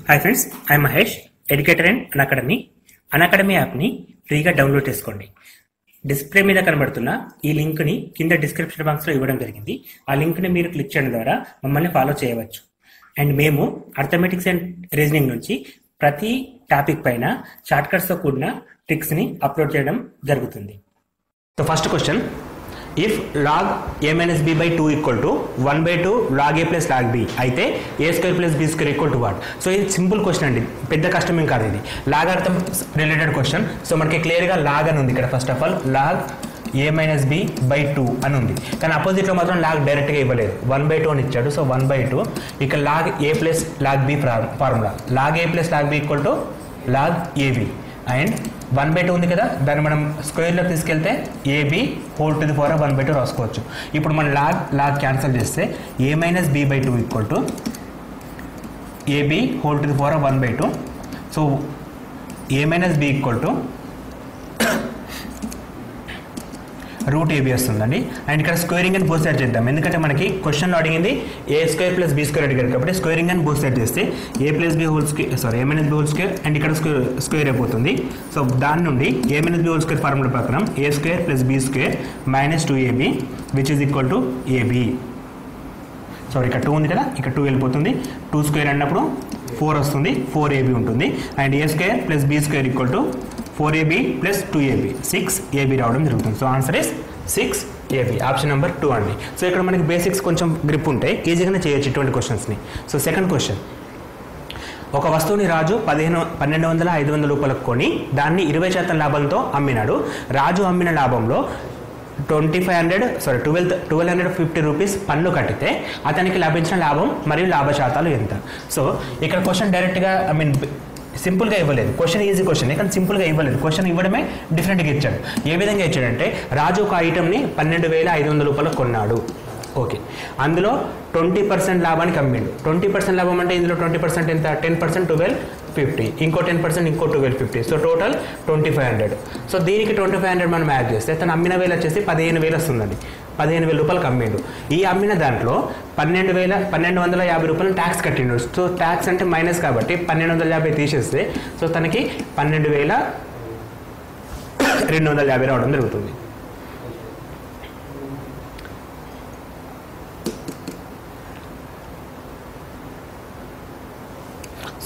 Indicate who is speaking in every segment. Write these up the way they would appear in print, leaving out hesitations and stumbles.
Speaker 1: Hi friends, I Mahesh, educator and Unacademy. Unacademy యాప్ని ఫ్రీగా download చేసుకోండి. డిస్ప్లే మీద కనబడుతున్న ఈ లింక్ని కింద డిస్క్రిప్షన్ బాక్స్లో ఇవ్వడం జరిగింది. ఆ లింక్ని మీరు క్లిక్ చేయడం ద్వారా మమ్మల్ని ఫాలో చేయవచ్చు. అండ్ మేము అర్థమెటిక్స్ అండ్ రీజనింగ్ నుంచి ప్రతి టాపిక్ పైన షార్ట్కట్స్తో కూడిన ట్రిక్స్ని అప్లోడ్ చేయడం జరుగుతుంది. So first question, if log a minus b by 2 equal to 1 by 2 log a plus log b అయితే a square plus b square equal to what? So ఇది simple question అండి, పెద్ద కష్టం ఏం కాదు. ఇది లాగార్థం రిలేటెడ్ క్వశ్చన్. సో మనకి క్లియర్గా లాగ్ అని ఉంది ఇక్కడ. First of all log a minus b by 2 అని ఉంది, కానీ అపోజిట్లో మాత్రం లాగ్ డైరెక్ట్గా ఇవ్వలేదు, 1 by 2 అని ఇచ్చాడు. సో 1 by 2 ఇక్కడ log a plus log b formula, log a plus log b equal to log ab and 1 by 2 ఉంది కదా, దాన్ని మనం స్క్వేర్లో తీసుకెళ్తే a b whole to the power 1 by 2 రాసుకోవచ్చు. ఇప్పుడు మనం లాగ్ క్యాన్సిల్ చేస్తే a minus b by 2 equal to a b whole to the power 1 by 2. So a minus b equal to root a b వస్తుందండి. అండ్ ఇక్కడ స్క్వేరింగ్ అని బోత్ సైడ్ చేద్దాం, ఎందుకంటే మనకి క్వశ్చన్లో అడిగింది A square plus be square అడిగారు కాబట్టి స్క్వేరింగ్ అని బోత్ సైడ్ చేస్తే A plus B whole square A minus B whole square and ఇక్కడ స్క్వేర్ అయిపోతుంది. సో దాని నుండి A minus B whole square formula ప్రకారం A square plus be square minus 2ab which is equal to AB. So ఇక్కడ 2 ఉంది కదా, ఇక్కడ 2 వెళ్ళిపోతుంది. 2 స్క్వేర్ అన్నప్పుడు 4 వస్తుంది, 4ab ఉంటుంది. And a square plus be square equal to 4ab plus 2ab 6ab రావడం జరుగుతుంది. So answer is 6ab, option number 2 అండి. సో ఇక్కడ మనకి బేసిక్స్ కొంచెం గ్రిప్ ఉంటాయి, ఈజీగానే చేయొచ్చు ఇటువంటి క్వశ్చన్స్ని. సో సెకండ్ క్వశ్చన్, ఒక వస్తువుని రాజు 1200-500 రూపాయలకు కొని దాన్ని 20% లాభంతో అమ్మినాడు. రాజు అమ్మిన లాభంలో 1250 రూపీస్ పన్ను కట్టితే అతనికి లభించిన లాభం మరియు లాభ శాతాలు ఎంత? సో ఇక్కడ క్వశ్చన్ డైరెక్ట్గా సింపుల్గా ఇవ్వలేదు. క్వశ్చన్ ఈజీ క్వశ్చన్, కానీ సింపుల్గా ఇవ్వలేదు. క్వశ్చన్ ఇవ్వడమే డిఫరెంట్గా ఇచ్చాడు. ఏ విధంగా ఇచ్చాడంటే రాజు ఒక ఐటమ్ని 12,500 రూపాయలకు కొన్నాడు. ఓకే, అందులో 20% లాభానికి అమ్మిండు. 20% లాభం అంటే ఇందులో 20% ఎంత? 10% 1250, ఇంకో 10% ఇంకో 1250. So total 2500. సో దీనికి 2500 మనం యాడ్ చేస్తే తను అమ్మిన వేలు వచ్చేసి 15,000 వస్తుందండి. 15,000 రూపాయలకు అమ్మిండు. ఈ అమ్మిన దాంట్లో 1250 రూపాయలు ట్యాక్స్ కట్టిండు. సో ట్యాక్స్ అంటే మైనస్ కాబట్టి 1250 తీసేస్తే సో తనకి 12,250 రావడం జరుగుతుంది.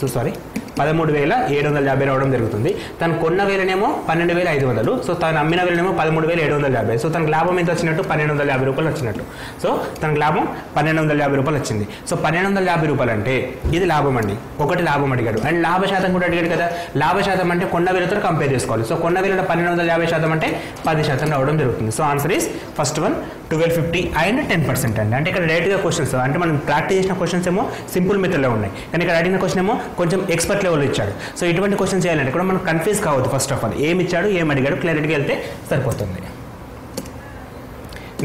Speaker 1: సో సారీ 13,750 రావడం జరుగుతుంది. తను కొన్న వేలనేమో 12,500. సో తను అమ్మిన వేలనేమో 13,750. సో తనకు లాభం ఎంత వచ్చినట్టు? 1,250 రూపాయలు వచ్చినట్టు. సో తనకు లాభం 1,250 రూపాయలు వచ్చింది. సో 1,250 రూపాయలు అంటే ఇది లాభం అండి. ఒకటి లాభం అడిగాడు అండ్ లాభ శాతం కూడా అడిగాడు కదా. లాభ శాతం అంటే కొన్న వేలతో కంపేర్ చేసుకోవాలి. సో కొన్న వేల 1,250% అంటే 10% రావడం జరుగుతుంది. So answer is first one 1250 and 10% అండి. అంటే ఇక్కడ డైరెక్ట్గా క్వశ్చన్స్, అంటే మనం ప్రాక్టీస్ చేసిన క్వశ్చన్స్ ఏమో సింపుల్ మెథడ్లో ఉన్నాయి, కానీ ఇక్కడ అడిగిన క్వశ్చన్ ఏమో కొంచెం ఎక్స్పర్ట్ లెవెల్ ఇచ్చాడు. సో ఇటువంటి క్వశ్చన్ చేయాలంటే కూడా మనం కన్ఫ్యూజ్ కావద్దు. ఫస్ట్ ఆఫ్ ఆల్ ఏమి ఇచ్చాడు, ఏం అడిగాడు, క్లారిటీగా వెళ్తే సరిపోతుంది.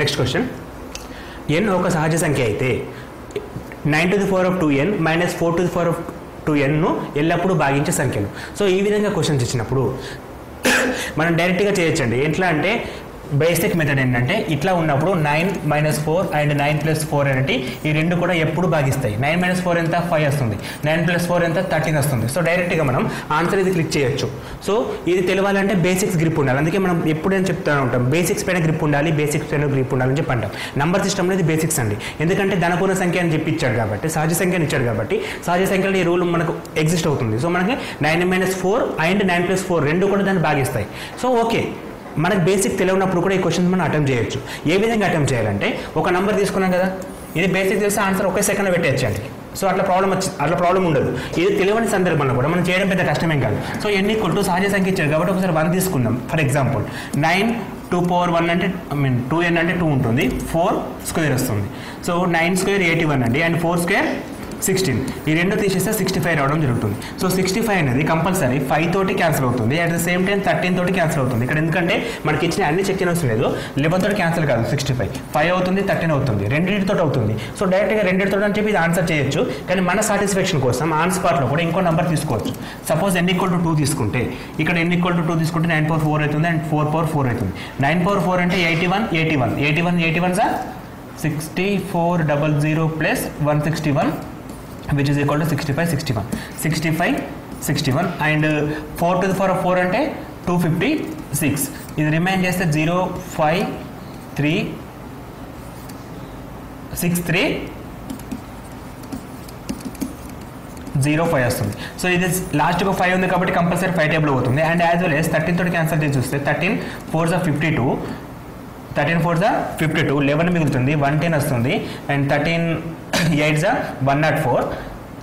Speaker 1: నెక్స్ట్ క్వశ్చన్, n ఒక సహజ సంఖ్య అయితే 9^2n మైనస్ 4^2n ఎల్లప్పుడూ భాగించే సంఖ్యలు. సో ఈ విధంగా క్వశ్చన్స్ ఇచ్చినప్పుడు మనం డైరెక్ట్గా చేయొచ్చండి. ఎట్లా అంటే బేసిక్ మెథడ్ ఏంటంటే ఇట్లా ఉన్నప్పుడు 9 - 4 అండ్ 9 + 4 అనేటి ఈ రెండు కూడా ఎప్పుడు భాగిస్తాయి. 9 - 4 ఎంత? 5 వస్తుంది. 9 + 4 ఎంత? 13 వస్తుంది. సో డైరెక్ట్గా మనం ఆన్సర్ ఇది క్లిక్ చేయొచ్చు. సో ఇది తెలియాలంటే బేసిక్స్ గ్రిప్ ఉండాలి. అందుకే మనం ఎప్పుడైనా చెప్తూ ఉంటాం బేసిక్స్ పైన గ్రిప్ ఉండాలి, బేసిక్స్ పైన గ్రిప్ ఉండాలని చెప్పి అంటాం. నంబర్ సిస్టమ్ అనేది బేసిక్స్ అండి, ఎందుకంటే ధనపూర్ణ సంఖ్య అని చెప్పి ఇచ్చాడు కాబట్టి, సహజ సంఖ్యని ఇచ్చాడు కాబట్టి సహజ సంఖ్యలో ఈ రూల్ మనకు ఎగ్జిస్ట్ అవుతుంది. సో మనకి 9 - 4 అండ్ 9 + 4 రెండు కూడా దాన్ని భాగిస్తాయి. సో ఓకే, మనకు బేసిక్ తెలియనప్పుడు కూడా ఈ క్వశ్చన్స్ మనం అటెంప్ట్ చేయొచ్చు. ఏ విధంగా అటెంప్ట్ చేయాలంటే ఒక నెంబర్ తీసుకున్నాం కదా, ఇది బేసిక్ తెలిస్తే ఆన్సర్ ఒకే సెకండ్లో పెట్టేయచ్చండి. సో అట్లా ప్రాబ్లం ఉండదు. ఇది తెలియని సందర్భంలో కూడా మనం చేయడం పెద్ద కష్టమేం కాదు. సో n = సహజ సంఖ్య ఇచ్చారు కాబట్టి ఒకసారి 1 తీసుకుందాం. ఫర్ ఎగ్జాంపుల్ 9 2^1 అంటే 2n అంటే 2 ఉంటుంది, 4 స్క్వేర్ వస్తుంది. సో 9 స్క్వేర్ 81 అండి, అండ్ 4 స్క్వేర్ 16. ఈ రెండు తీసేస్తే 65 రావడం జరుగుతుంది. సో 65 అనేది కంపల్సరీ 5 తోటి క్యాన్సిల్ అవుతుంది. అట్ ద సేమ్ టైం 13 తోటి క్యాన్సిల్ అవుతుంది. ఇక్కడ ఎందుకంటే మనకి ఇచ్చిన అన్ని చెక్ చేయవలసిన లేదు, 11 తోటి క్యాన్సిల్ కాదు, 65 5 అవుతుంది, 13 అవుతుంది, రెండింటితో అవుతుంది. సో డైరెక్ట్గా రెండింటితో అని చెప్పి ఇది ఆన్సర్ చేయొచ్చు. కానీ మన సాటిస్ఫాక్షన్ కోసం ఆన్ స్పాట్లో కూడా ఇంకో నెంబర్ తీసుకోవచ్చు. సపోజ్ n = 2 తీసుకుంటే ఇక్కడ n = 2 తీసుకుంటే 9/4 అవుతుంది అండ్ 4/4 అవుతుంది. 9/4 అంటే 81 sir 6400 + 161 which is equal to 65 61 and 4 to the power of 4 అంటే 256. ఇది రిమైన్ చేస్తే 0 5 3 6 3 0 5 వస్తుంది. సో ఇది లాస్ట్గా 5 ఉంది కాబట్టి కంపల్సరీ 5 టేబుల్ అవుతుంది. అండ్ యాజ్ వెల్ యాజ్ 13 తోటి క్యాన్సల్ చేసి చూస్తే 13 4 52 11 మిగులుతుంది, 110 వస్తుంది. అండ్ 13 8 104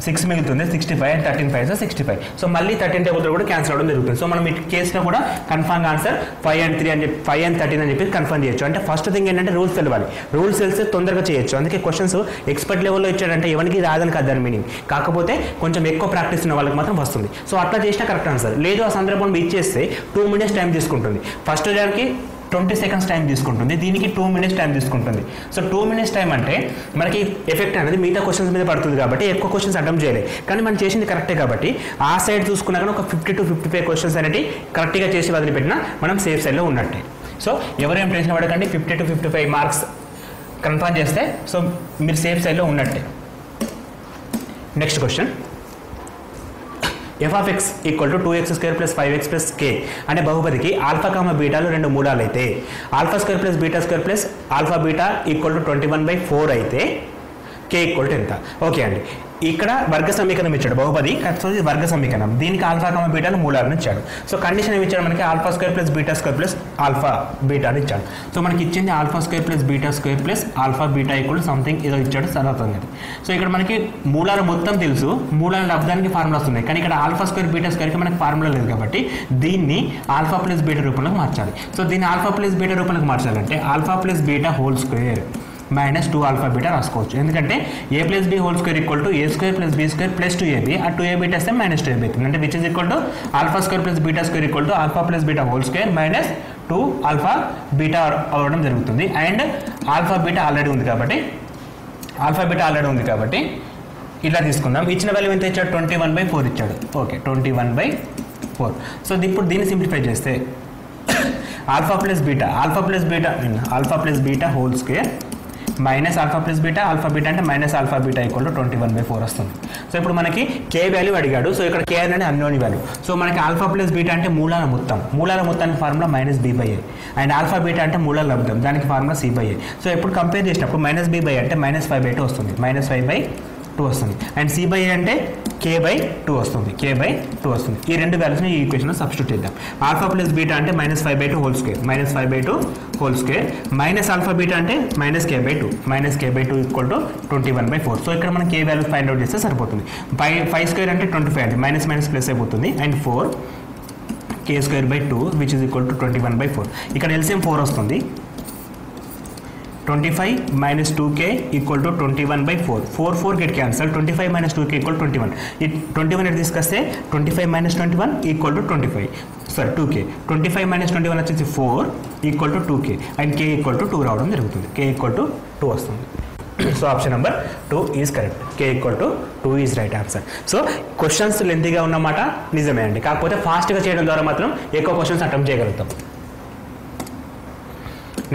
Speaker 1: 6 మిగులుతుంది 65 అండ్ 13 5 65. సో మళ్ళీ 13 టేబుల్తో కూడా క్యాన్సిల్ అవ్వడం జరుగుతుంది. సో మనం ఈ కేసులో కూడా కన్ఫర్మ్ ఆన్సర్ 5 and 3 అని చెప్పి 5 and 13 అని చెప్పి కన్ఫర్మ్ చేయొచ్చు. అంటే ఫస్ట్ థింగ్ ఏంటంటే రూల్స్ తెలవాలి. రూల్స్ తెలిస్తే తొందరగా చేయొచ్చు. అందుకే క్వశ్చన్స్ ఎక్స్పర్ట్ లెవెల్లో ఇచ్చాడంటే ఎవరికి రాదని కాదు దాని మీనింగ్. కాకపోతే కొంచెం ఎక్కువ ప్రాక్టీస్ ఉన్న వాళ్ళకి మాత్రం వస్తుంది. సో అట్లా చేసినా కరెక్ట్ ఆన్సర్. లేదు ఆ సందర్భంలో ఇచ్చేస్తే 2 minutes టైం తీసుకుంటుంది. ఫస్ట్ దానికి 20 seconds టైం తీసుకుంటుంది, దీనికి 2 minutes టైం తీసుకుంటుంది. సో 2 minutes టైం అంటే మనకి ఎఫెక్ట్ అనేది మిగతా క్వశ్చన్స్ మీద పడుతుంది కాబట్టి ఎక్కువ క్వశ్చన్స్ అటెంప్ట్ చేయలేదు. కానీ మనం చేసింది కరెక్టే కాబట్టి ఆ సైడ్ చూసుకున్నా కానీ ఒక 50 to 55 క్వశ్చన్స్ అనేవి కరెక్ట్గా చేసి వదిలిపెట్టినా మనం సేఫ్ సైడ్లో ఉన్నట్టే. సో ఎవరేం టెన్షన్ పడకండి, 50 to 55 మార్క్స్ కన్ఫర్మ్ చేస్తే సో మీరు సేఫ్ సైడ్లో ఉన్నట్టే. Next question, f of x equal to 2x square plus 5x plus k అనే బహుపదికి ఆల్ఫా కామ బీటాలు 2 మూలాలు అయితే alpha square plus beta square plus alpha beta equal to 21/4 అయితే k ఈక్వల్ టు ఎంత? Okay అండి, ఇక్కడ వర్గ సమీకరణం ఇచ్చాడు బహుపది, కాకపోతే వర్గ సమీకరణం, దీనికి ఆల్ఫా కామ బీటాలు మూలాలను ఇచ్చాడు. సో కండిషన్ ఏమి ఇచ్చాడు మనకి? Alpha square plus beta square plus alpha beta అని ఇచ్చాడు. సో మనకి ఇచ్చింది alpha square plus beta square plus alpha beta equal something ఏదో ఇచ్చాడు సరళతం. సో ఇక్కడ మనకి మూలాలు మొత్తం తెలుసు, మూలాల లబ్ధానికి ఫార్ములాస్ ఉన్నాయి. కానీ ఇక్కడ ఆల్ఫా స్క్వేర్ బీటా స్క్వేర్కి మనకి ఫార్ములా లేదు కాబట్టి దీన్ని ఆల్ఫా ప్లస్ బీటా రూపంలోకి మార్చాలి. సో దీన్ని ఆల్ఫా ప్లస్ బీటా రూపంలోకి మార్చాలంటే alpha plus beta whole square minus 2 alpha beta రాసుకోవచ్చు. ఎందుకంటే a plus B whole square equal to a square plus b square plus 2ab, ఆ 2ab వస్తే మైనస్ 2ab అవుతుంది. అంటే which is equal to alpha square plus beta square equal to alpha plus beta whole square minus 2 alpha beta అవ్వడం జరుగుతుంది. And alpha beta already ఉంది కాబట్టి ఇలా తీసుకుందాం. ఇచ్చిన వాల్యూ ఎంత ఇచ్చాడు? 21/4 ఇచ్చాడు. ఓకే, 21/4. సో ఇప్పుడు దీన్ని సింప్లిఫై చేస్తే alpha plus beta whole square minus alpha plus beta అంటే minus alpha beta equal to 21/4 వస్తుంది. సో ఇప్పుడు మనకి కే వాల్యూ అడిగాడు. సో ఇక్కడ కే అనేది అన్నోని వాల్యూ. సో మనకి ఆల్ఫా ప్లస్ బీటా అంటే మూలాల మొత్తానికి formula minus B by a, and alpha beta అంటే మూలాల లబ్ధం, దానికి formula c by a. So ఇప్పుడు కంపేర్ చేసినప్పుడు మైనస్ బి బై అంటే మైనస్ 5/2 వస్తుంది, అండ్ సి బై ఏ అంటే k/2 వస్తుంది. ఈ రెండు వాల్యూస్ని ఈ ఈక్వేషన్లో సబ్స్టిట్యూట్ చేద్దాం. ఆల్ఫా ప్లస్ బీటా అంటే minus 5/2 whole square minus alpha beta అంటే minus k/2 equal to 21/4. So ఇక్కడ మనం k వాల్యూ ఫైండ్ అవుట్ చేస్తే సరిపోతుంది. 5 స్క్వేర్ అంటే 25 అండి, మైనస్ ప్లస్ అయిపోతుంది. And 4 k²/2 which is equal to 21/4. ఇక్కడ ఎల్సిఎం 4 వస్తుంది. 25 minus 2k equal to 21/4. 4 get cancelled. 25 minus 2k equal to 21. 21 at this kaste 25 minus 21 equal to 25. Sorry, 2k. 25 minus 21 వచ్చేసి 4 equal to 2k and k equal to 2 రావడం జరుగుతుంది. k equal to 2 వస్తుంది. So option number 2 is correct. k equal to 2 is right answer. So questions లెంతీగా ఉన్నమాట నిజమే అండి, కాకపోతే ఫాస్ట్గా చేయడం ద్వారా మాత్రం ఎక్కువ క్వశ్చన్స్ అటెంప్ట్ చేయగలుగుతాం.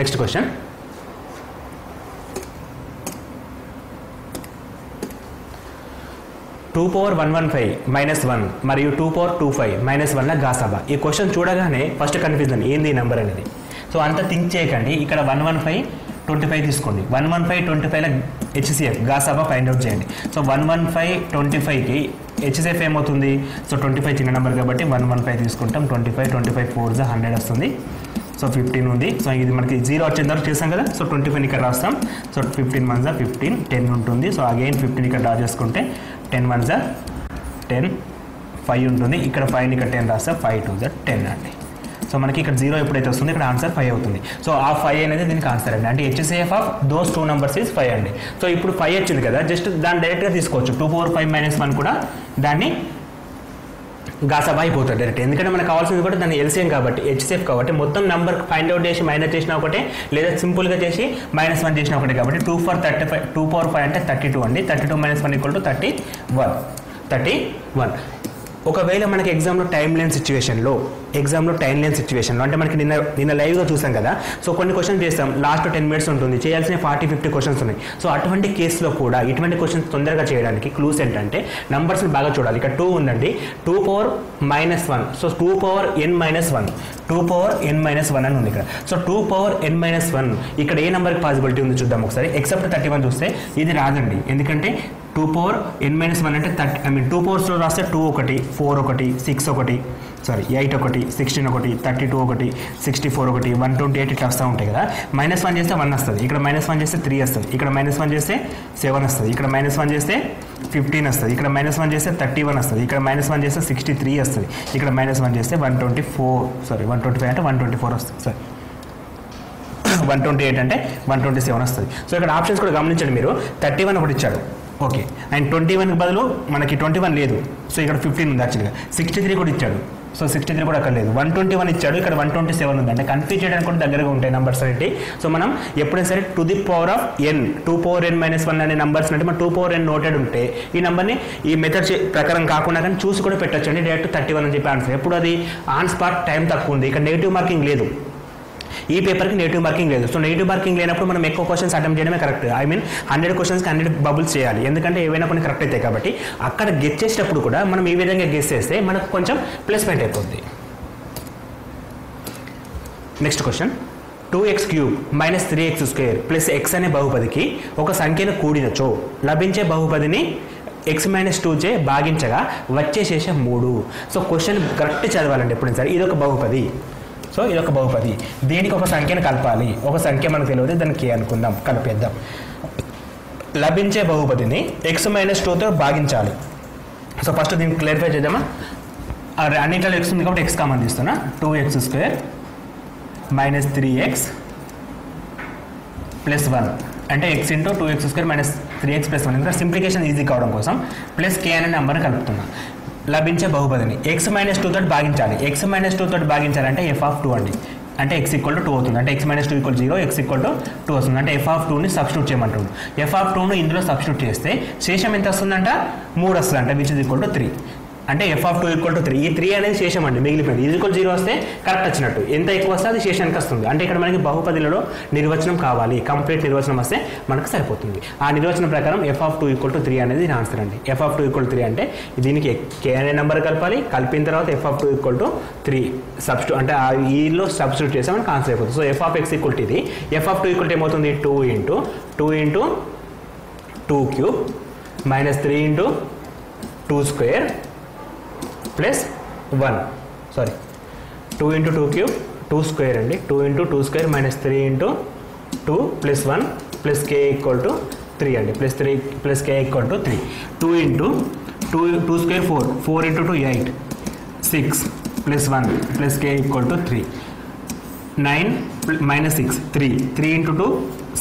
Speaker 1: నెక్స్ట్ క్వశ్చన్, 2^115 -1 మరియు 2^25 -1 ల గాసాబా. ఈ క్వశ్చన్ చూడగానే ఫస్ట్ కన్ఫ్యూజన్ ఏంది ఈ నెంబర్ అనేది. సో అంత థింక్ చేయకండి. ఇక్కడ 115 25 తీసుకోండి. 115 25ల హెచ్సిఎఫ్ గాసాబా ఫైండ్ అవుట్ చేయండి. సో 115 25కి హెచ్సిఎఫ్ ఏమవుతుంది? సో 25 చిన్న నెంబర్ కాబట్టి 115 తీసుకుంటాం. 25 4 100 వస్తుంది. సో 15 ఉంది. సో ఇది మనకి 0 వచ్చేంత వరకు చేస్తాం కదా. సో 25 ఇక్కడ రాస్తాం. సో 15 1 15 10 ఉంటుంది. సో అగైన్ 15 ఇక్కడ డ్రా చేసుకుంటే 10 1 10 5 ఉంటుంది. ఇక్కడ 5 ఇక్కడ 10 రాస్తే 5 2 10 అండి. సో మనకి ఇక్కడ 0 ఎప్పుడైతే వస్తుంది ఇక్కడ ఆన్సర్ 5 అవుతుంది. సో ఆ 5 అనేది దీనికి ఆన్సర్ అండి. అంటే HCF of those 2 numbers is 5 అండి. సో ఇప్పుడు 5 వచ్చింది కదా, జస్ట్ దాన్ని డైరెక్ట్గా తీసుకోవచ్చు. 2^5 -1 కూడా దాన్ని గాసాబా అయిపోతుంది డైరెక్ట్. ఎందుకంటే మనకు కావాల్సింది కూడా దాన్ని ఎల్సిఎం కాబట్టి హెచ్సిఎఫ్ కాబట్టి మొత్తం నెంబర్ ఫైండ్ అవుట్ చేసి మైనస్ చేసినా ఒకటే, లేదా సింపుల్గా చేసి -1 చేసినా ఒకటే. కాబట్టి 2^5 అంటే 32 అండి. 32 - 1 = 31. ఒకవేళ మనకి ఎగ్జామ్లో టైం లేని సిచ్యువేషన్లో అంటే మనకి నిన్న లైవ్గా చూసాం కదా. సో కొన్ని క్వశ్చన్స్ చేస్తాం, లాస్ట్ 10 minutes ఉంటుంది, చేయాల్సిన 40-50 క్వశ్చన్స్ ఉన్నాయి. సో అటువంటి కేసులో కూడా ఇటువంటి క్వశ్చన్స్ తొందరగా చేయడానికి క్లూస్ ఏంటంటే నంబర్స్ని బాగా చూడాలి. ఇక్కడ 2 ఉందండి, 2 power -1, సో 2 power n-1 అని ఉంది ఇక్కడ. సో 2 power n-1 ఇక్కడ ఏ నెంబర్కి పాసిబిలిటీ ఉంది చూద్దాం ఒకసారి. ఎక్సెప్ట్ 31 చూస్తే ఇది రాదండి, ఎందుకంటే 2 power n-1 అంటే 2 powers రాస్తే 2 ఒకటి, 4 ఒకటి, 6 ఒకటి, 8 ఒకటి, 16 ఒకటి, 32 ఒకటి, 64 ఒకటి, 128 ఇట్లా వస్తూ ఉంటాయి కదా. -1 చేస్తే 1 వస్తుంది, ఇక్కడ -1 చేస్తే 3 వస్తుంది, ఇక్కడ -1 చేస్తే 7 వస్తుంది, ఇక్కడ -1 చేస్తే 15 వస్తుంది, ఇక్కడ -1 చేస్తే 31 వస్తుంది, ఇక్కడ -1 చేస్తే 63 వస్తుంది, ఇక్కడ -1 చేస్తే 125 అంటే 124 వస్తుంది, 128 అంటే 127 వస్తుంది. సో ఇక్కడ ఆప్షన్స్ కూడా గమనించండి మీరు. 31 ఒకటి ఇచ్చాడు, ఓకే, అండ్ 21కి బదులు మనకి 21 లేదు, సో ఇక్కడ 15 ఉంది యాక్చువల్గా. 63 కూడా ఇచ్చాడు, సో 63 కూడా అక్కడ లేదు. 121 ఇచ్చాడు, ఇక్కడ 127 ఉంది, అంటే కన్ఫ్యూజ్ చేయడానికి కూడా దగ్గరగా ఉంటాయి నెంబర్స్ అనేవి. సో మనం ఎప్పుడైనా సరే to the power of n 2 power n-1 అనే నెంబర్స్ అంటే మనం 2 power n నోటెడ్ ఉంటే ఈ నెంబర్ని ఈ మెథడ్ ప్రకారం కాకుండా కానీ చూసి కూడా పెట్టచ్చు అండి. డైరెక్ట్ 31 అని చెప్పి ఆన్సర్. ఎప్పుడు అది ఆన్ స్పాట్ టైం తక్కువ ఉంది, ఇక్కడ నెగిటివ్ మార్కింగ్ లేదు, ఈ పేపర్కి నెగిటివ్ మార్కింగ్ లేదు. సో నెగిటివ్ మార్కింగ్ లేనప్పుడు మనం ఎక్కువ క్వశ్చన్స్ అటెంప్ట్ చేయడమే కరెక్ట్. 100 క్వశ్చన్స్కి 100 బబుల్స్ చేయాలి, ఎందుకంటే ఏవైనా కొన్ని కరెక్ట్ అవుతాయి కాబట్టి. అక్కడ గెస్ చేసేటప్పుడు కూడా మనం ఈ విధంగా గెస్ చేస్తే మనకు కొంచెం ప్లేస్మెంట్ అయిపోతుంది. Next question, 2x³ - 3x² plus x అనే బహుపదికి ఒక సంఖ్యను కూడినచో లభించే బహుపదిని x - 2 చే భాగించగా వచ్చే శేషం 3. సో క్వశ్చన్ కరెక్ట్ చదవాలండి ఎప్పుడైనా సరే. ఇదొక బహుపది, సో ఇదొక బహుపది, దీనికి ఒక సంఖ్యను కలపాలి. ఒక సంఖ్య మనకు తెలియదు, దానికి అనుకుందాం, కలిపేద్దాం. లభించే బహుపదిని x - 2తో భాగించాలి. సో ఫస్ట్ దీన్ని క్లారిఫై చేద్దామా. అన్నింటిలో x ఉంది కాబట్టి x కామన్ తీస్తున్నా. 2x² - 3x + 1 అంటే x × 2x² - 3x + 1. ఇంకా సింప్లికేషన్ ఈజీ కావడం కోసం ప్లస్ k అనే నెంబర్ని కలుపుతున్నా. లభించే బహుపదిని x - 2 తోటి భాగించాలి. x - 2 తోటి భాగించాలంటే f(2) అండి, అంటే x = 2 అవుతుంది, అంటే x - 2 = 0, x = 2 వస్తుంది, అంటే f(2)ని సబ్స్టిట్యూట్ చేయమంటుంది. f(2)ను ఇందులో సబ్స్టిట్యూట్ చేస్తే శేషం ఎంత వస్తుందంట, 3 వస్తుంది, అంటే which is equal to 3. అంటే f(2) = 3. ఈ 3 అనేది శేషం అండి, మిగిలిపోయింది. ఇది = 0 వస్తే కరెక్ట్ వచ్చినట్టు, ఎంత ఎక్కువ వస్తే అది శేషానికి వస్తుంది. అంటే ఇక్కడ మనకి బహుపదిలో నిర్వచనం కావాలి, కంప్లీట్ నిర్వచనం వస్తే మనకు సరిపోతుంది. ఆ నిర్వచనం ప్రకారం f(2) = 3 అనేది ఆన్సర్ అండి. f(2) = 3 అంటే దీనికి k అనే నెంబర్ కలపాలి, కలిపిన తర్వాత f(2) = 3 సబ్స్టిట్యూట్ అంటే ఈలో సబ్స్టిట్యూట్ చేస్తే మనకు ఆన్సర్ అయిపోతుంది. సో f(x) = ఇది, f(2) = ఏమవుతుంది, 2 × 2³ - 3 × 2² ప్లస్ 1 2 × 2³ 2² అండి, 2 × 2² - 3 × 2 + 1 ప్లస్ k = 3 అండి, plus k = 3. 2 × 2² 4 4 × 2 8 6 + 1 plus k = 3 9 - 6 3 3 × 2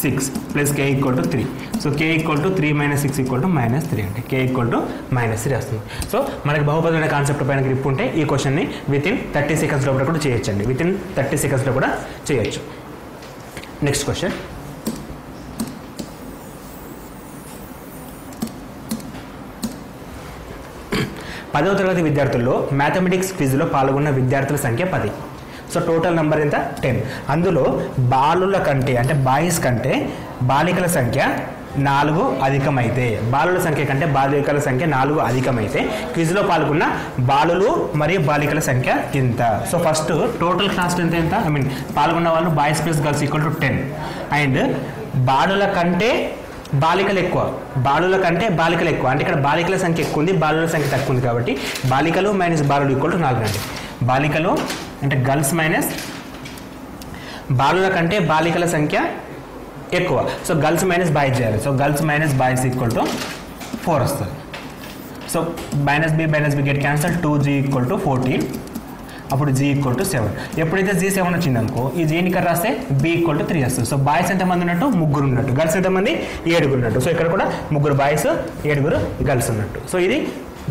Speaker 1: 6 plus k = 3. So k = 3 - 6 = -3 అంటే k = -3 వస్తుంది. సో మనకి బహుపది అనే కాన్సెప్ట్ పైన గ్రిప్ ఉంటే ఈ క్వశ్చన్ని వితిన్ 30 seconds లోపల కూడా చేయొచ్చండి, వితిన్ 30 seconds లో కూడా చేయొచ్చు. నెక్స్ట్ క్వశ్చన్, పదవ తరగతి విద్యార్థుల్లో మ్యాథమెటిక్స్ క్విజ్లో పాల్గొన్న విద్యార్థుల సంఖ్య 10. సో టోటల్ నెంబర్ ఎంత, 10. అందులో బాలుల కంటే అంటే బాయ్స్ కంటే బాలికల సంఖ్య 4 అధికమైతే, బాలుల సంఖ్య కంటే బాలికల సంఖ్య 4 అధికమైతే క్విజ్లో పాల్గొన్న బాలులు మరియు బాలికల సంఖ్య ఎంత. సో ఫస్ట్ టోటల్ క్లాస్ ఎంత, పాల్గొన్న వాళ్ళు బాయ్స్ + గర్ల్స్ = 10. అండ్ బాలుల కంటే బాలికలు ఎక్కువ, బాలుల కంటే బాలికలు ఎక్కువ, అంటే ఇక్కడ బాలికల సంఖ్య ఎక్కువ ఉంది, బాలుల సంఖ్య తక్కువ ఉంది కాబట్టి బాలికలు - బాలులు = 4 అండి. బాలికలు అంటే గర్ల్స్ మైనస్ బాలుల కంటే బాలికల సంఖ్య ఎక్కువ, సో గర్ల్స్ - బాయ్స్ చేయాలి. సో గర్ల్స్ - బాయ్స్ = 4 వస్తుంది. So -b get cancel, 2g = 14, అప్పుడు g = 7. ఎప్పుడైతే g 7 వచ్చింది అనుకో, ఈ జీని ఇక్కడ రాస్తే b = 3 వస్తుంది. సో బాయ్స్ ఎంతమంది ఉన్నట్టు, 3 ఉన్నట్టు, గర్ల్స్ ఎంతమంది, 7 ఉన్నట్టు. సో ఇక్కడ కూడా 3 బాయ్స్ 7 గర్ల్స్ ఉన్నట్టు. సో ఇది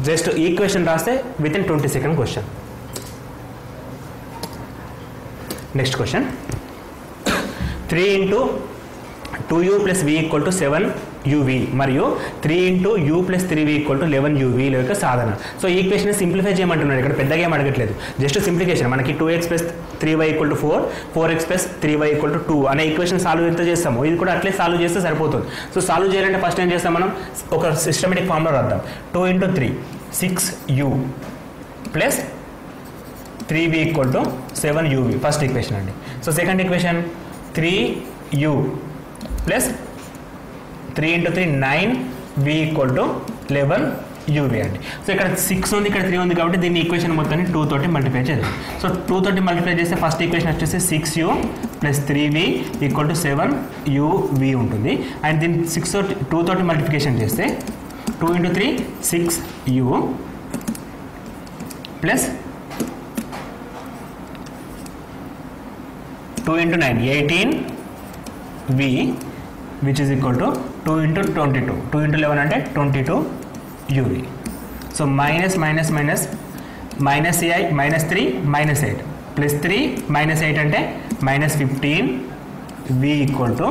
Speaker 1: జస్ట్ ఈక్వేషన్ రాస్తే within 20 seconds question. Next question, 3 × 2u + v = 7 uv మరియు 3 into u plus 3v equal to 11uv యొక్క సాధన. సో ఈ ఈక్వేషన్ సింప్లిఫై చేయమంటున్నాడు, ఇక్కడ పెద్దగా ఏం అడగట్లేదు, జస్ట్ సింప్లిఫికేషన్. మనకి 2x plus 3y equal to 4, 4x plus 3y equal to 2 అనే ఈక్వేషన్ సాల్వ్ ఎంత చేస్తాము, ఇది కూడా అట్లే సాల్వ్ చేస్తే సరిపోతుంది. సో సాల్వ్ చేయాలంటే ఫస్ట్ ఏం చేస్తాం, మనం ఒక సిస్టమేటిక్ ఫార్ములా రాద్దాం. 2 into 3 6u plus 3v equal to 7uv first equation అండి. So second equation 3u plus 3 into 3 9v equal to 11uv అండి. సో ఇక్కడ 6 ఉంది, ఇక్కడ 3 ఉంది కాబట్టి దీన్ని ఈక్వేషన్ మొత్తాన్ని 2 తోటి మల్టిప్లై చేద్దాం. సో 2 తోటి మల్టిప్లై చేస్తే ఫస్ట్ ఈక్వేషన్ వచ్చేసి 6u plus 3v equal to 7uv ఉంటుంది. అండ్ దీన్ని 2 తోటి మల్టిప్లికేషన్ చేస్తే 2 into 3 6u plus 2 into 9 18v which is equal to 2 into 22, 2 into 11 అంటే 22uv. So minus minus minus minus 3 minus 8 plus 3 minus 8 అంటే minus 15v equal to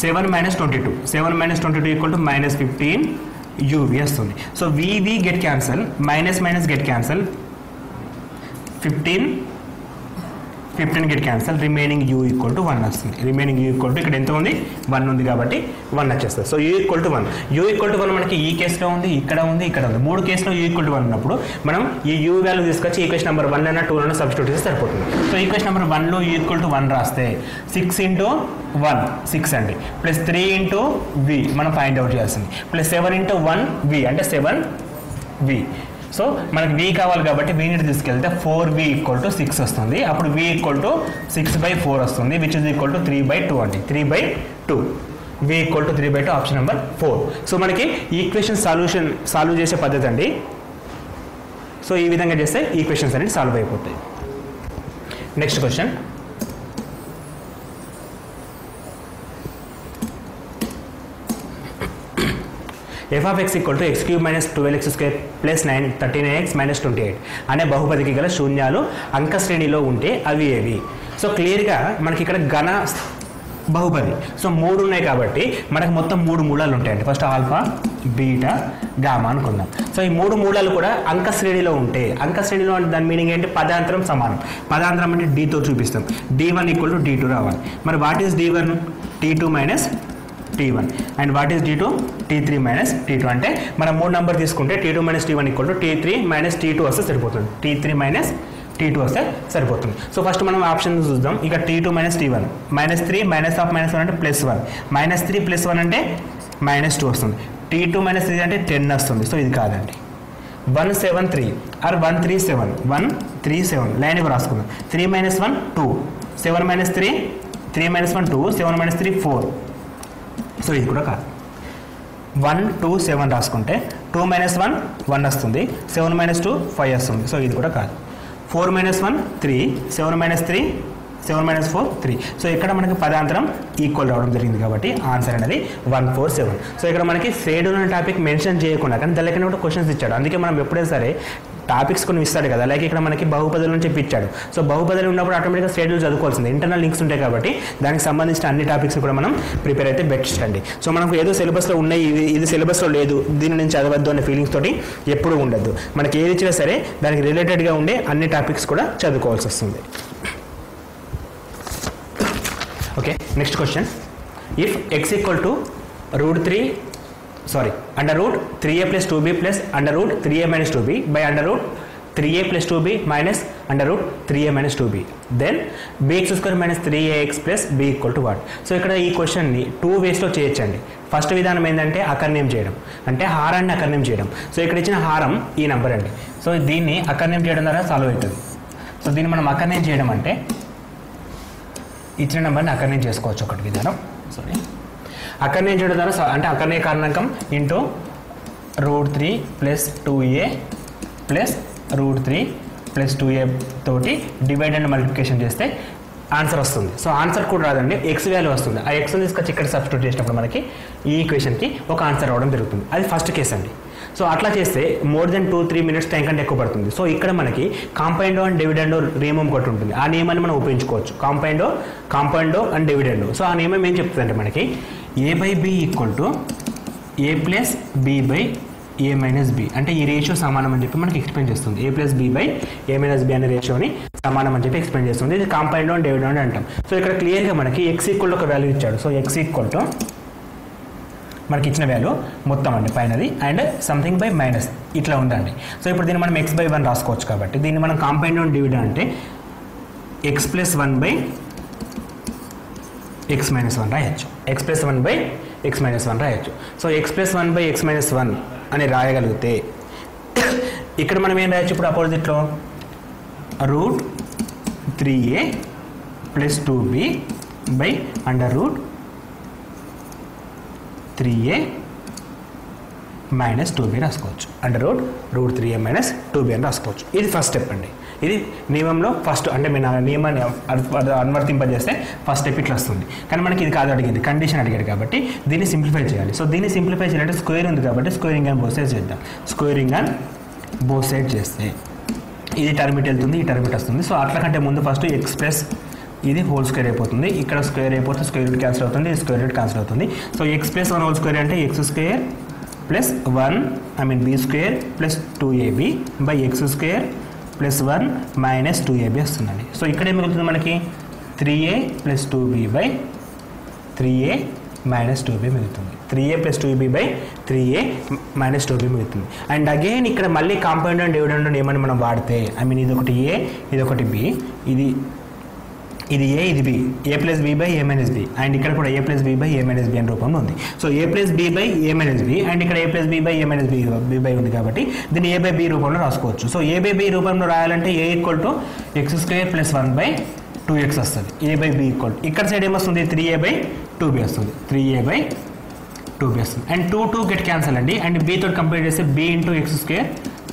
Speaker 1: 7 minus 22, 7 minus 22 equal to minus 15uv వస్తుంది. So vv get cancel, minus minus get cancel, 15 get cancel, remaining u equal to 1 వస్తుంది. Remaining u equal to ఇక్కడ ఎంత ఉంది 1 ఉంది కాబట్టి 1 వచ్చేస్తుంది. So u equal to 1, u equal to 1 మనకి ఈ కేసులో ఉంది, ఇక్కడ ఉంది, ఇక్కడ ఉంది, 3 కేసులో u ఈక్వల్ టు 1 ఉన్నప్పుడు మనం ఈ u వాల్యూ తీసుకొచ్చి ఈక్వేషన్ నెంబర్ 1 అయినా 2 అయినా సబ్స్టిట్యూట్ చేస్తే సరిపోతుంది. సో ఈక్వేషన్ నెంబర్ 1లో u ఈక్వల్ టు 1 రాస్తే 6 ఇంటూ 1 6 అండి, ప్లస్ 3 ఇంటూ v మనం ఫైండ్ అవుట్ చేయాల్సింది, ప్లస్ 7 ఇంటూ 1v అంటే 7v. సో మనకి v కావాలి కాబట్టి v ని తీసుకెళ్తే 4v ఈక్వల్ టు 6 వస్తుంది. అప్పుడు v ఈక్వల్ టు 6/4 వస్తుంది, విచ్ ఇస్ ఈక్వల్ టు 3/2 అండి. 3/2 v equal to 3/2 option number 4. So మనకి ఈక్వేషన్ సాల్వ్ చేసే పద్ధతి అండి. సో ఈ విధంగా చేస్తే ఈక్వేషన్స్ అనేది సాల్వ్ అయిపోతాయి. Next question, f of x equal to x cube minus 12x² plus 13x minus 28 అనే బహుపదికి గల శూన్యాలు అంక శ్రేణిలో ఉంటే అవి ఏవి? సో క్లియర్గా మనకి ఇక్కడ ఘన బహుపది, సో 3 ఉన్నాయి కాబట్టి మనకు మొత్తం 3 మూలాలు ఉంటాయండి. ఫస్ట్ ఆల్ఫా బీటా గామా అనుకుందాం. సో ఈ 3 మూలాలు కూడా అంక శ్రేణిలో ఉంటే, అంక శ్రేణిలో అంటే దాని మీనింగ్ ఏంటి, పదాంతరం సమానం. పదాంతరం అంటే d తో చూపిస్తాం, d1 ఈక్వల్ టు d2 రావాలి. మరి what is d1, t2 minus t1 and what is d2, t3 minus t2. అంటే మనం 3 నెంబర్ తీసుకుంటే t2 minus t1 equal to t3 minus t2 వస్తే సరిపోతుంది, t3 మైనస్ t2 వస్తే సరిపోతుంది. సో ఫస్ట్ మనం ఆప్షన్ చూద్దాం. ఇక t2 minus t1, minus 3 minus of minus 1 అంటే ప్లస్ 1, మైనస్ 3 ప్లస్ 1 అంటే మైనస్ 2 వస్తుంది. t2 మైనస్ 3 అంటే 10 వస్తుంది. సో ఇది కాదండి. 173 ఆర్ 137, 137 లైన్ ఇవ్వ రాసుకుందాం. 3 minus 1 2, 7 minus 3, 3 minus 1 2, 7 minus 3 4. So ఇది కూడా కాదు. 1 2 7 రాసుకుంటే 2 మైనస్ 1 1 వస్తుంది, 7 మైనస్ 2 5 వస్తుంది. సో ఇది కూడా కాదు. 4 మైనస్ 1 3, 7 మైనస్ 3, 7 మైనస్ 4 3. సో ఇక్కడ మనకి పదాంతరం ఈక్వల్ రావడం జరిగింది కాబట్టి ఆన్సర్ అనేది 147. సో ఇక్కడ మనకి ఫేడ్ ఉన్న టాపిక్ మెన్షన్ చేయకుండా కానీ దానికన్నా కూడా క్వశ్చన్స్ ఇచ్చాడు. అందుకే మనం ఎప్పుడైనా సరే టాపిక్స్ కొన్ని ఇస్తాడు కదా, లైక్ ఇక్కడ మనకి బహుపదుల నుంచి ఇప్పించాడు. సో బహుపదులు ఉన్నప్పుడు ఆటోమేటిక్గా షెడ్యూల్ చదువుకోవాల్సింది, ఇంటర్నల్ లింక్స్ ఉంటాయి కాబట్టి దానికి సంబంధించిన అన్ని టాపిక్స్ కూడా మనం ప్రిపేర్ అయితే బెస్ట్ అండి. సో మనకు ఏదో సిలబస్లో ఉన్నాయి, ఇది సిలబస్లో లేదు, దీని నుంచి చదవద్దు అనే ఫీలింగ్స్ తోటి ఎప్పుడూ ఉండద్దు. మనకి ఏది ఇచ్చినా సరే దానికి రిలేటెడ్గా ఉండే అన్ని టాపిక్స్ కూడా చదువుకోవాల్సి వస్తుంది. Okay, next question. If X equal to under root 3a plus 2b plus under root 3a minus 2b by under root 3a plus 2b minus under root 3a minus 2b, then bx square minus 3ax plus b equal to what? So ఇక్కడ ఈ క్వశ్చన్ని 2 వేస్లో చేయొచ్చండి. First విధానం ఏంటంటే అకర్ణ్యం చేయడం, అంటే హారాన్ని అకర్ణ్యం చేయడం. సో ఇక్కడ ఇచ్చిన హారం ఈ నెంబర్ అండి. సో దీన్ని అకర్ణ్యం చేయడం ద్వారా సాల్వ్ అవుతుంది. సో దీన్ని మనం అకర్ణ్యం చేయడం అంటే ఇచ్చిన నెంబర్ని అకర్ణ్యం చేసుకోవచ్చు. ఒకటి విధానం అకర్ణ్యం చేయడం ద్వారా అంటే అకర్ణీయ కారణాంకం into √3 plus 2a plus √3 plus 2a తోటి డివైడ్ అండ్ మల్టిప్లికేషన్ చేస్తే ఆన్సర్ వస్తుంది. సో ఆన్సర్ కూడా రాదండి, ఎక్స్ వాల్యూ వస్తుంది. ఆ ఎక్స్ తీసుకొచ్చి ఇక్కడ సబ్స్టిట్యూట్ చేసినప్పుడు మనకి ఈ ఈక్వేషన్కి ఒక ఆన్సర్ రావడం జరుగుతుంది. అది ఫస్ట్ కేసు అండి. సో అట్లా చేస్తే మోర్ దెన్ 2-3 మినిట్స్ టైం కంటే ఎక్కువ పడుతుంది. సో ఇక్కడ మనకి కాంపౌండో అండ్ డివిడెండో నియమం ఒకటి ఉంటుంది. ఆ నియమాన్ని మనం ఉపయోగించుకోవచ్చు, కాంపౌండో అండ్ డివిడెండో. సో ఆ నియమం ఏం చెప్తుందంటే మనకి A by B equal to A plus B by A minus B, అంటే ఈ రేషియో సమానం అని చెప్పి మనకి ఎక్స్ప్లెయిన్ చేస్తుంది. A plus B by A minus B అనే రేషియోని సమానం అని చెప్పి ఎక్స్ప్లెయిన్ చేస్తుంది. ఇది కాంపౌండ్ డివిడెండ్ అంటాం. సో ఇక్కడ క్లియర్గా మనకి ఎక్స్ ఈక్వల్ ఒక వాల్యూ ఇచ్చాడు. సో ఎక్స్ ఈక్వల్ టు మనకి ఇచ్చిన వాల్యూ మొత్తం అండి పైనది అండ్ సంథింగ్ బై మైనస్ ఇట్లా ఉందండి. సో ఇప్పుడు దీన్ని మనం ఎక్స్ బై 1 రాసుకోవచ్చు. కాబట్టి దీన్ని మనం కాంపౌండ్ డివిడెండ్ అంటే x plus 1 by x minus 1 రాయొచ్చు. X plus 1 by x minus 1 రాయొచ్చు. So x plus 1 by x minus 1 అని రాయగలిగితే ఇక్కడ మనం ఏం రాయొచ్చు ఇప్పుడు అపోజిట్లో root 3a plus 2b by under root 3a minus 2b రాసుకోవచ్చు. Under root 3a minus 2b అని రాసుకోవచ్చు. ఇది ఫస్ట్ స్టెప్ అండి. ఇది నియమంలో ఫస్ట్ అంటే మీరు నియమాన్ని అనువర్తింపజేస్తే ఫస్ట్ స్టెప్ ఇట్లా వస్తుంది. కానీ మనకి ఇది కాదు అడిగింది, కండిషన్ అడిగాడు కాబట్టి దీన్ని సింప్లిఫై చేయాలి. సో దీన్ని సింప్లిఫై చేయాలంటే స్క్వేర్ ఉంది కాబట్టి స్క్వేరింగ్ అండ్ బోత్ సైడ్స్ చేద్దాం. స్క్వేరింగ్ అండ్ బోత్ సైడ్ చేస్తే ఇది టర్మిట్ వెళ్తుంది, ఈ టర్మిట్ వస్తుంది. సో అట్లా కంటే ముందు ఫస్ట్ ఎక్స్ ప్లస్ ఇది హోల్ స్క్వేర్ అయిపోతుంది. ఇక్కడ స్క్వేర్ అయిపోతే స్క్వేర్ రూట్ క్యాన్సిల్ అవుతుంది, ఇది స్క్వేర్ రూట్ క్యాన్సిల్ అవుతుంది. So x plus 1 whole square అంటే x square plus 1 B square plus 2ab by x square plus 1 minus 2ab వస్తుందండి. సో ఇక్కడ ఏం మిగులుతుంది మనకి 3a plus 2b by 3a minus 2b మిగులుతుంది. 3a plus 2b by 3a minus 2b మిగులుతుంది. And again ఇక్కడ మళ్ళీ కాంపౌండ్ అండ్ డివిడెండ్ ఏమని మనం వాడితే ఇది ఒకటి a ఇది ఒకటి b, ఇది ఏ ఇది B, A plus B by A minus B, and ఇక్కడ కూడా A plus B by A minus B అని రూపంలో ఉంది. So A plus B by A minus B and ఇక్కడ A plus B by A minus B by ఉంది కాబట్టి దీన్ని ఏ by B రూపంలో రాసుకోవచ్చు. సో ఏ బై బి రూపంలో రాయాలంటే A equal to x square plus 1 by 2x వస్తుంది. A by B equal ఇక్కడ సైడ్ ఏమొస్తుంది 3a బై 2b వస్తుంది. 3a బై 2b వస్తుంది. అండ్ 2 గెట్ క్యాన్సల్ అండి. అండ్ b తోటి కంపేర్ చేస్తే b into x square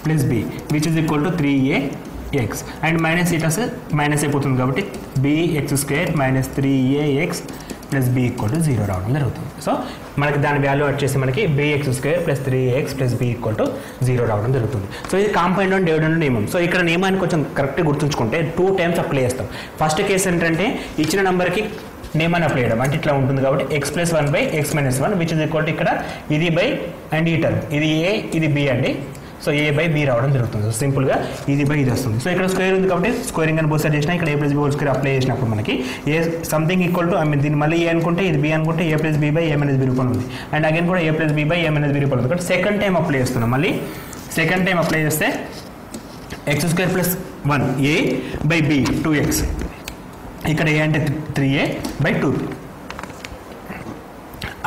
Speaker 1: plus b which is equal to 3ax and minus it's minus అయిపోతుంది కాబట్టి bx square minus 3ax plus b equal to 0 రావడం జరుగుతుంది. So మనకి దాని వాల్యూ వచ్చేసి మనకి bx square plus 3ax plus b equal to 0 రావడం జరుగుతుంది. సో ఇది కాంపౌండ్ అండ్ డివిడెండ్ నియమం. సో ఇక్కడ నియమాన్ని కొంచెం కరెక్ట్గా గుర్తుంచుకుంటే 2 టైమ్స్ అప్లై చేస్తాం. ఫస్ట్ కేసు ఏంటంటే ఇచ్చిన నెంబర్కి నియమాన్ని అప్లై చేయడం అంటే ఇట్లా ఉంటుంది కాబట్టి X plus 1 by x minus 1 which is equal to ఇక్కడ ఇది బై అండ్ ఈ టర్మ్ ఇది ఏ ఇది బి అండి. సో ఏ బై బి రావడం జరుగుతుంది. సో సింపుల్గా ఇది బై ఇది వస్తుంది. సో ఇక్కడ స్క్వేర్ ఉంది కాబట్టి స్క్వేరింగ్ అని బోత్ సైడ్ చేసినా ఇక్కడ A plus B whole square apply చేసినప్పుడు మనకి ఏ సంథింగ్ ఈక్వల్ టు దీన్ని మళ్ళీ ఏ అనుకుంటే ఇది బి అనుకుంటే A plus B by A minus B రూపంలో ఉంది. అండ్ అగైన్ కూడా A plus B by A minus B రూపంలో ఉంది. కాబట్టి సెకండ్ టైం అప్లై చేస్తున్నాం. మళ్ళీ సెకండ్ టైం అప్లై చేస్తే x square plus 1 A by B 2x ఇక్కడ ఏ అంటే 3a బై 2b.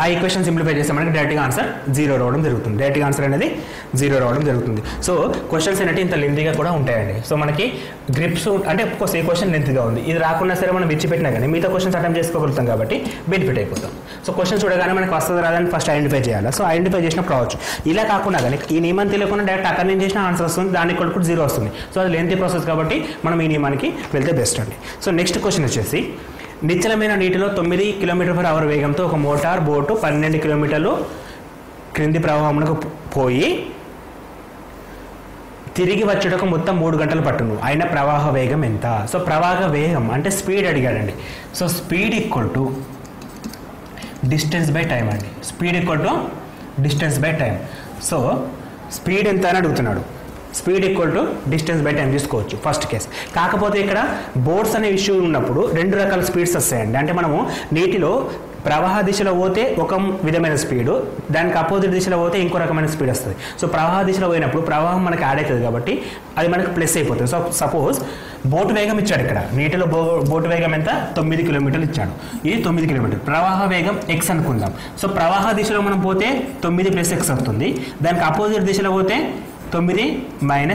Speaker 1: ఆ ఈక్వేషన్ సింప్లిఫై చేస్తే మనకి డైరెక్ట్గా ఆన్సర్ 0 రావడం జరుగుతుంది. డైరెక్ట్గా ఆన్సర్ అనేది 0 రావడం జరుగుతుంది. సో క్వశ్చన్స్ ఏంటంటే ఇంత లెంతీగా కూడా ఉంటాయండి. సో మనకి గ్రిప్స్ అంటే ఒక్కోసారి ఈ క్వశ్చన్ లెంతీగా ఉంది, ఇది రాకున్నా సరే మనం విడిచిపెట్టినా కానీ మిగతా క్వశ్చన్స్ అటెంప్ట్ చేసుకోగలుగుతాం కాబట్టి బెనిఫిట్ అయిపోతాం. సో క్వశ్చన్ చూడగానే మనకి వస్తుంది రాదని ఫస్ట్ ఐడెంటిఫై చేయాలి. సో ఐడెంటిఫై చేసినప్పుడు రావచ్చు. ఇలా కాకుండా కానీ ఈ నియమం తెలియకుండా డైరెక్ట్ అక్కడ నుంచి చేసిన ఆన్సర్ వస్తుంది, దానికి కూడా 0 వస్తుంది. సో అది లెంతీ ప్రాసెస్ కాబట్టి మనం ఈ నియమానికి వెళ్తే బెస్ట్ అండి. సో నెక్స్ట్ క్వశ్చన్ వచ్చేసి నిశ్చలమైన నీటిలో 9 km/h వేగంతో ఒక మోటార్ బోటు 12 కిలోమీటర్లు క్రింది ప్రవాహంలో పోయి తిరిగి వచ్చేటకు మొత్తం 3 గంటలు పట్టును. అయిన ప్రవాహ వేగం ఎంత? సో ప్రవాహ వేగం అంటే స్పీడ్ అడిగాడండి. So speed equal to distance by time అండి. Speed equal to distance by time. So speed ఎంత అని అడుగుతున్నాడు. Speed equal to distance by time తీసుకోవచ్చు ఫస్ట్ కేస్. కాకపోతే ఇక్కడ బోట్స్ అనే ఇష్యూ ఉన్నప్పుడు 2 రకాల స్పీడ్స్ వస్తాయండి. అంటే మనము నీటిలో ప్రవాహ దిశలో పోతే ఒక విధమైన స్పీడు, దానికి అపోజిట్ దిశలో పోతే ఇంకో రకమైన స్పీడ్ వస్తుంది. సో ప్రవాహ దిశలో పోయినప్పుడు ప్రవాహం మనకి యాడ్ అవుతుంది కాబట్టి అది మనకి ప్లస్ అయిపోతుంది. సో సపోజ్ బోటు వేగం ఇచ్చాడు. ఇక్కడ నీటిలో బోటు వేగం ఎంత 9 కిలోమీటర్లు ఇచ్చాడు. ఇది 9 కిలోమీటర్లు. ప్రవాహ వేగం x అనుకుందాం. సో ప్రవాహ దిశలో మనం పోతే 9 + x అవుతుంది. దానికి అపోజిట్ దిశలో పోతే 9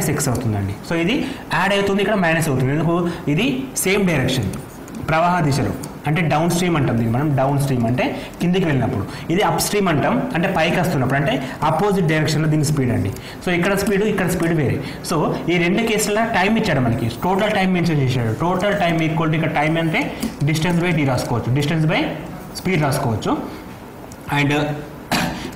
Speaker 1: - x అవుతుందండి. సో ఇది యాడ్ అవుతుంది, ఇక్కడ మైనస్ అవుతుంది. ఎందుకు? ఇది సేమ్ డైరెక్షన్ ప్రవాహ దిశలో అంటే డౌన్ స్ట్రీమ్ అంటాం దీన్ని మనం. డౌన్ స్ట్రీమ్ అంటే కిందికి వెళ్ళినప్పుడు, ఇది అప్ స్ట్రీమ్ అంటాం అంటే పైకి వస్తున్నప్పుడు, అంటే అపోజిట్ డైరెక్షన్లో దీని స్పీడ్ అండి. సో ఇక్కడ స్పీడ్ ఇక్కడ స్పీడ్ వేరే. సో ఈ 2 కేసుల టైం ఇచ్చాడు మనకి, టోటల్ టైం మెన్షన్ చేశాడు. టోటల్ టైం ఈక్వల్ టు ఇక్కడ టైం అంటే డిస్టెన్స్ బై d రాసుకోవచ్చు, డిస్టెన్స్ బై స్పీడ్ రాసుకోవచ్చు. అండ్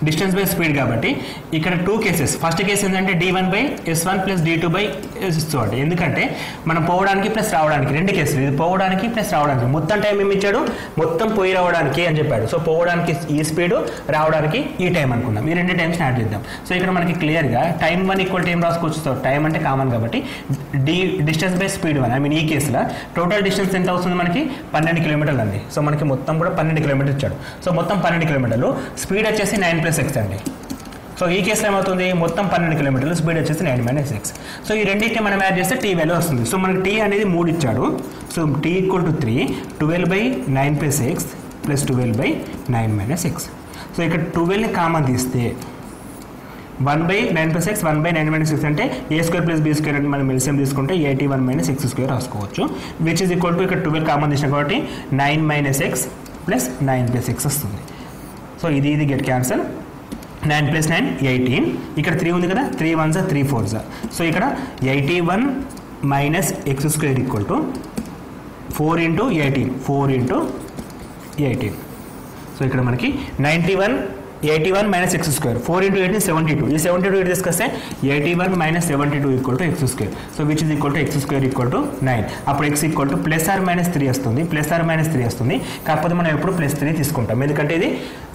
Speaker 1: డిస్టెన్స్ బై స్పీడ్ కాబట్టి ఇక్కడ 2 కేసెస్. ఫస్ట్ కేసు ఏంటంటే d1/s1 + d2/s2 అంటే ఎందుకంటే మనం పోవడానికి ప్లస్ రావడానికి 2 కేసులు, ఇది పోవడానికి ప్లస్ రావడానికి. మొత్తం టైం ఏమి ఇచ్చాడు, మొత్తం పోయి రావడానికి అని చెప్పాడు. సో పోవడానికి ఈ స్పీడ్, రావడానికి ఈ టైం అనుకున్నాం. ఈ 2 టైమ్స్ యాడ్ చేద్దాం. సో ఇక్కడ మనకి క్లియర్గా టైం 1 = ఏం రాసుకోవచ్చు, సో టైం అంటే కామన్ కాబట్టి distance by speed 1. I mean ఈ కేసులో టోటల్ డిస్టెన్స్ ఎంత అవుతుంది మనకి 12 కిలోమీటర్లు అండి. సో మనకి మొత్తం కూడా 12 కిలోమీటర్లు ఇచ్చాడు. సో మొత్తం 12 కిలోమీటర్లు, స్పీడ్ వచ్చేసి 9 + x అండి. సో ఈ కేసులో ఏమవుతుంది, మొత్తం 12 కిలోమీటర్లు, స్పీడ్ వచ్చేసి 9 - x. సో ఈ రెండింటిని మనం యాడ్ చేస్తే టీ వాల్యూ వస్తుంది. సో మనకి టీ అనేది 3 ఇచ్చాడు. So t = 3, 12/9 + x + 12/9 - x. So ఇక్కడ 12ని కామన్ తీస్తే 1/9 + x 1/9 - x అంటే a² + b² అంటే మనం ఎల్సిఎం తీసుకుంటే 81 - x² రాసుకోవచ్చు. విచ్ ఈజ్ ఈక్వల్ టు ఇక్కడ 12 కామన్ తీసినా కాబట్టి 9 - x + 9 + x వస్తుంది. సో ఇది గెట్ క్యాన్సల్. 9 + 9 18. ఇక్కడ 3 ఉంది కదా, 3 1s 3 4s. సో ఇక్కడ 81 - x² = 4 × 18, 4 × 18. సో ఇక్కడ మనకి 81 - x², 4 × 18 72. ఈ 72 ఇటు తీసుకొస్తే 81 - 72 = x². So which is equal to x² = 9. అప్పుడు x = +or-3 వస్తుంది, +or-3 వస్తుంది. కాకపోతే మనం ఎప్పుడు +3 తీసుకుంటాం, ఎందుకంటే ఇది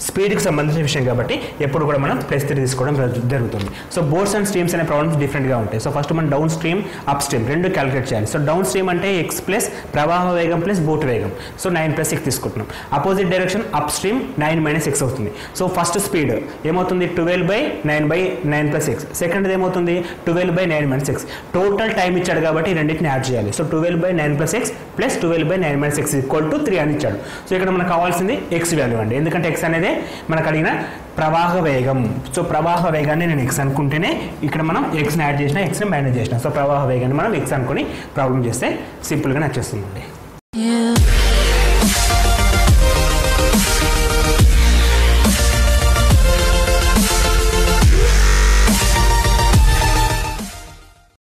Speaker 1: స్పీడ్కి సంబంధించిన విషయం కాబట్టి ఎప్పుడు కూడా మనం +3 తీసుకోవడం జరుగుతుంది. సో బోట్స్ అండ్ స్ట్రీమ్స్ అనే ప్రాబ్లమ్స్ డిఫరెంట్గా ఉంటాయి. సో ఫస్ట్ మనం డౌన్ స్ట్రీమ్, అప్ స్ట్రీమ్ రెండు క్యాలిక్యులేట్ చేయాలి. సో డౌన్ స్ట్రీమ్ అంటే x ప్లస్ ప్రవాహ వేగం ప్లస్ బోట్ వేగం. సో 9 + 6 తీసుకుంటున్నాం. Opposite direction up stream 9 - x అవుతుంది. సో ఫస్ట్ స్పీడ్ ఏమవుతుంది 12/9 + x. సెకండ్ ఏమవుతుంది 12/9 - x. టోటల్ టైం ఇచ్చాడు కాబట్టి రెండింటిని యాడ్ చేయాలి. సో 12/9 + x + 12/9 - x = 3 అని ఇచ్చాడు. సో ఇక్కడ మనకు కావాల్సింది x వాల్యూ అండి, ఎందుకంటే x అనేది మనకు అడిగిన ప్రవాహ వేగం. సో ప్రవాహ వేగాన్ని నేను x అనుకుంటేనే ఇక్కడ మనం xని యాడ్ చేసిన, xని మైనస్ చేసిన. సో ప్రవాహ వేగాన్ని మనం x అనుకుని ప్రాబ్లం చేస్తే సింపుల్గా నచ్చేస్తుందండి.